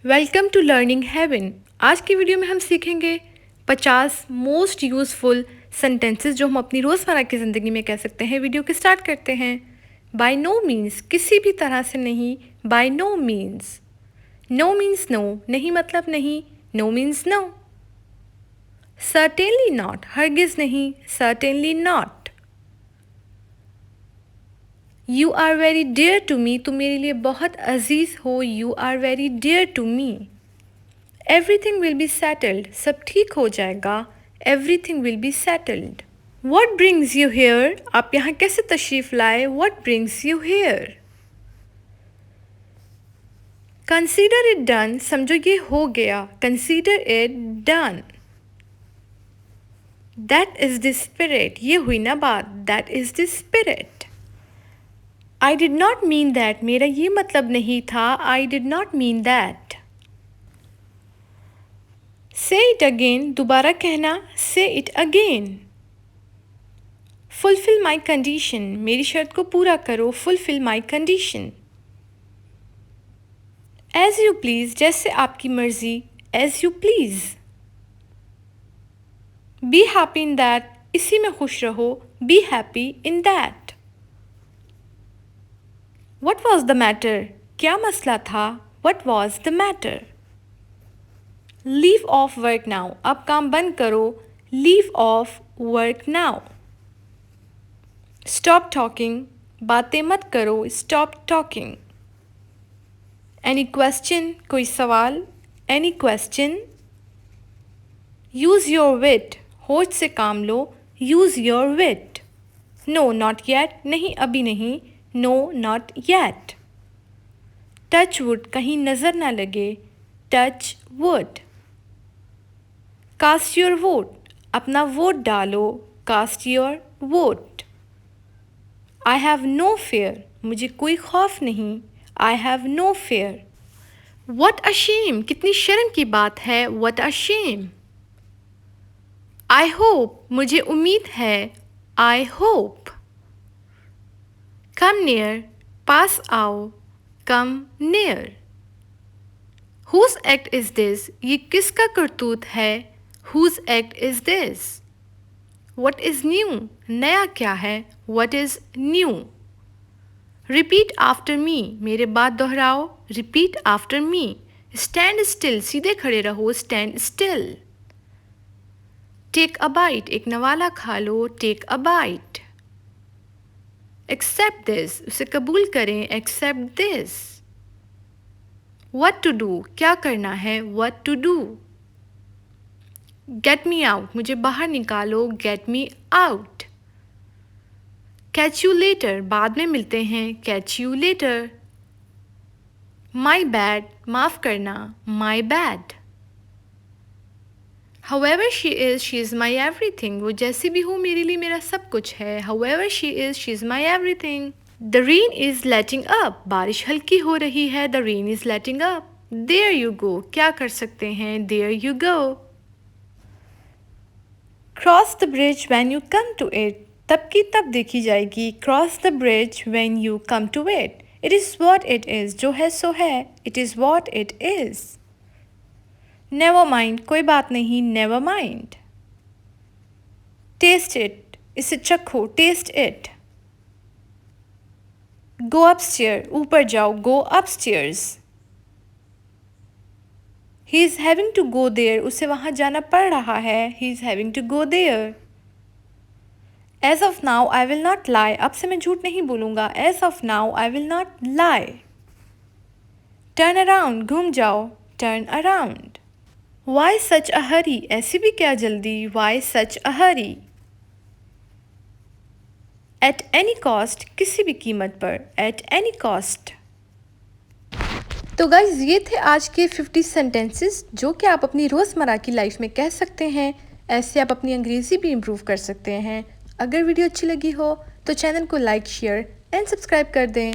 Welcome to learning haven. आज की video में हम सीखेंगे 50 मोस्ट यूज़फुल सेंटेंसेस जो हम अपनी रोज़मर्रा की ज़िंदगी में कह सकते हैं। वीडियो के स्टार्ट करते हैं। बाय नो मीन्स, किसी भी तरह से नहीं। By no means, no means no, नहीं मतलब नहीं। No means no. Certainly not, हरगिज़ नहीं। Certainly not. You are very dear to me, तुम मेरे लिए बहुत अजीज़ हो। You are very dear to me. Everything will be settled, सब ठीक हो जाएगा। Everything will be settled. What brings you here, आप यहाँ कैसे तशरीफ़ लाए। What brings you here. Consider it done, समझो ये हो गया। Consider it done. That is the spirit, ये हुई ना बात। That is the spirit. I did not mean that, मेरा ये मतलब नहीं था। I did not mean that. Say it again, दोबारा कहना। Say it again. Fulfil my condition, मेरी शर्त को पूरा करो। Fulfil my condition. As you please, जैसे आपकी मर्जी। As you please. Be happy in that, इसी में खुश रहो। Be happy in that. What was the matter? क्या मसला था? What was the matter? Leave off work now. अब काम बंद करो। Leave off work now. Stop talking. बातें मत करो। Stop talking. Any question? कोई सवाल? Any question? Use your wit. होश से काम लो। Use your wit. No, not yet. नहीं, अभी नहीं। No, not yet. Touch wood, कहीं नज़र ना लगे। Touch wood. Cast your vote, अपना वोट डालो। Cast your vote. I have no fear, मुझे कोई खौफ नहीं। I have no fear. What a shame, कितनी शर्म की बात है। What a shame. I hope, मुझे उम्मीद है। I hope. Come near, पास आओ। Come near. Whose act is this? ये किसका करतूत है। Whose act is this? What is new? नया क्या है। What is new? Repeat after me, मेरे बाद दोहराओ। Repeat after me. Stand still, सीधे खड़े रहो। Stand still. Take a bite, एक नवाला खा लो। Take a bite. Accept this, उसे कबूल करें। Accept this. What to do, क्या करना है। What to do. Get me out, मुझे बाहर निकालो। Get me out. Catch you later, बाद में मिलते हैं। Catch you later. My bad, माफ़ करना। My bad. However she is my everything. वो जैसी भी हो मेरे लिए मेरा सब कुछ है। However she is my everything. The rain is letting up. बारिश हल्की हो रही है। The rain is letting up. There you go. क्या कर सकते हैं। There you go. Cross the bridge when you come to it. तब की तब देखी जाएगी। Cross the bridge when you come to it. It is what it is. जो है सो है। It is what it is. Never mind, कोई बात नहीं। Never mind. Taste it, इसे चखो। Taste it. Go upstairs, ऊपर जाओ। Go upstairs. He is having to go there, उसे वहाँ जाना पड़ रहा है। He is having to go there. As of now, I will not lie. अब से मैं झूठ नहीं बोलूँगा। As of now, I will not lie. Turn around, घूम जाओ। Turn around. Why such a hurry? ऐसी भी क्या जल्दी। Why such a hurry? At any cost, किसी भी कीमत पर। At any cost. तो गाइज ये थे आज के 50 सेंटेंसेस जो कि आप अपनी रोज़मर्रा की लाइफ में कह सकते हैं। ऐसे आप अपनी अंग्रेज़ी भी इम्प्रूव कर सकते हैं। अगर वीडियो अच्छी लगी हो तो चैनल को लाइक, शेयर एंड सब्सक्राइब कर दें।